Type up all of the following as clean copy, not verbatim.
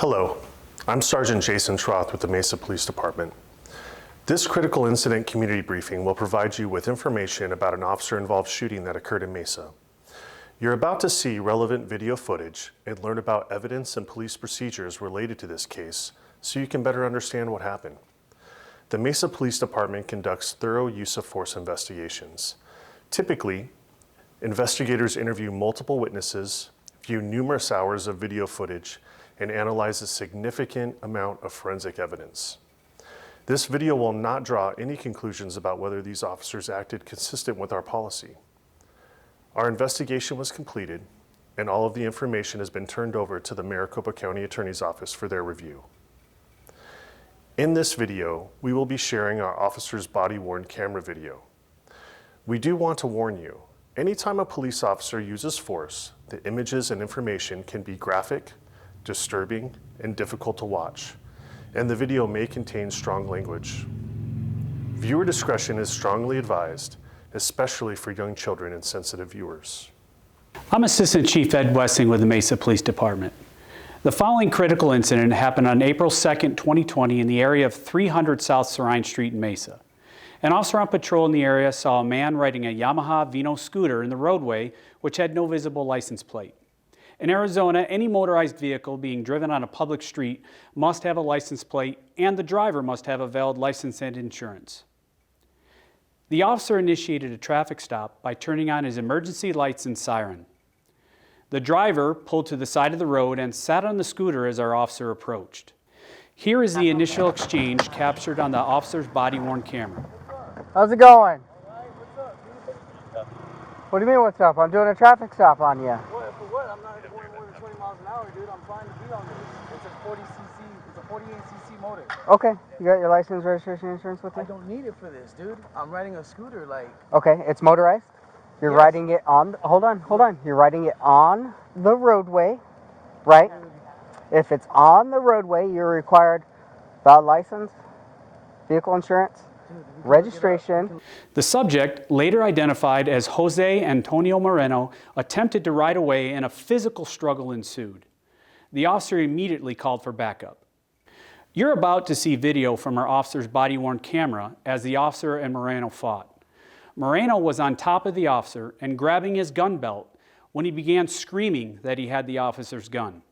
Hello, I'm Sergeant Jason Troth with the Mesa Police Department. This critical incident community briefing will provide you with information about an officer-involved shooting that occurred in Mesa. You're about to see relevant video footage and learn about evidence and police procedures related to this case so you can better understand what happened. The Mesa Police Department conducts thorough use of force investigations. Typically, investigators interview multiple witnesses, view numerous hours of video footage, and analyze a significant amount of forensic evidence. This video will not draw any conclusions about whether these officers acted consistent with our policy. Our investigation was completed, and all of the information has been turned over to the Maricopa County Attorney's Office for their review. In this video, we will be sharing our officer's body-worn camera video. We do want to warn you, anytime a police officer uses force, the images and information can be graphic, disturbing, and difficult to watch, and the video may contain strong language. Viewer discretion is strongly advised, especially for young children and sensitive viewers. I'm Assistant Chief Ed Wessing with the Mesa Police Department. The following critical incident happened on April 2nd, 2020 in the area of 300 South Sirrine Street in Mesa. An officer on patrol in the area saw a man riding a Yamaha Vino scooter in the roadway which had no visible license plate. In Arizona, any motorized vehicle being driven on a public street must have a license plate, and the driver must have a valid license and insurance. The officer initiated a traffic stop by turning on his emergency lights and siren. The driver pulled to the side of the road and sat on the scooter as our officer approached. Here is the initial exchange captured on the officer's body-worn camera. How's it going? What do you mean what's up? I'm doing a traffic stop on you. What? For what? I'm not going more than 20 miles an hour, dude. I'm trying to be on this. It's a 40cc, it's a 48cc motor. Okay, you got your license, registration, insurance with you? I don't need it for this, dude. I'm riding a scooter, like... Okay, it's motorized? You're Yes. riding it on, hold on. You're riding it on the roadway, right? If it's on the roadway, you're required valid license, vehicle insurance, registration. The subject, later identified as Jose Antonio Moreno, attempted to ride away and a physical struggle ensued. The officer immediately called for backup. You're about to see video from our officer's body-worn camera as the officer and Moreno fought. Moreno was on top of the officer and grabbing his gun belt when he began screaming that he had the officer's gun.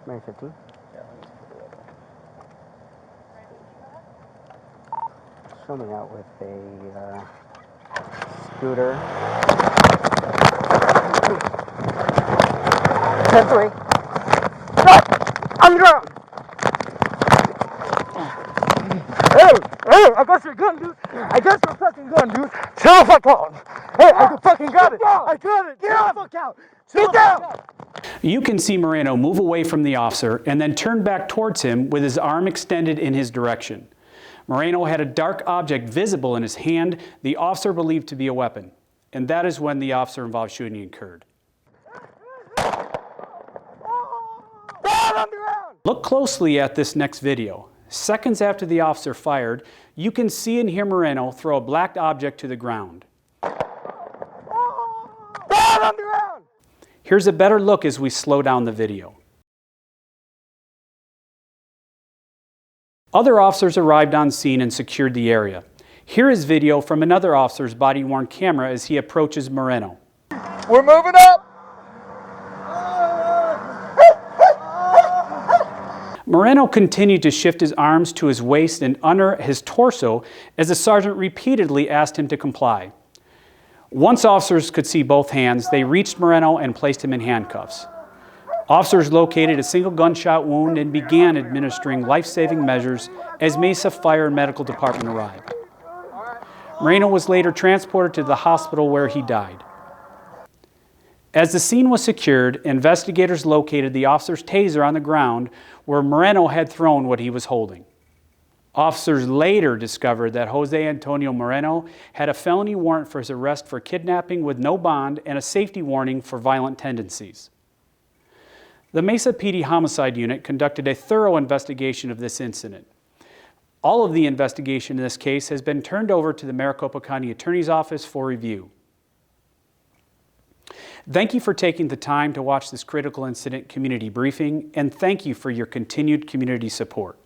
May 15. Show me out with a scooter. 10-3. Stop! On the ground! Hey, I got your gun, dude. I got your fucking gun, dude. Chill the fuck down. Hey, I fucking got it. I got it. Get the fuck out. Get down. You can see Moreno move away from the officer and then turn back towards him with his arm extended in his direction. Moreno had a dark object visible in his hand, the officer believed to be a weapon, and that is when the officer-involved shooting occurred. Look closely at this next video. Seconds after the officer fired, you can see and hear Moreno throw a black object to the ground. Here's a better look as we slow down the video. Other officers arrived on scene and secured the area. Here is video from another officer's body-worn camera as he approaches Moreno. We're moving up! Moreno continued to shift his arms to his waist and under his torso as the sergeant repeatedly asked him to comply. Once officers could see both hands, they reached Moreno and placed him in handcuffs. Officers located a single gunshot wound and began administering life-saving measures as Mesa Fire and Medical Department arrived. Moreno was later transported to the hospital where he died. As the scene was secured, investigators located the officer's taser on the ground where Moreno had thrown what he was holding. Officers later discovered that Jose Antonio Moreno had a felony warrant for his arrest for kidnapping with no bond and a safety warning for violent tendencies. The Mesa PD Homicide Unit conducted a thorough investigation of this incident. All of the investigation in this case has been turned over to the Maricopa County Attorney's Office for review. Thank you for taking the time to watch this critical incident community briefing, and thank you for your continued community support.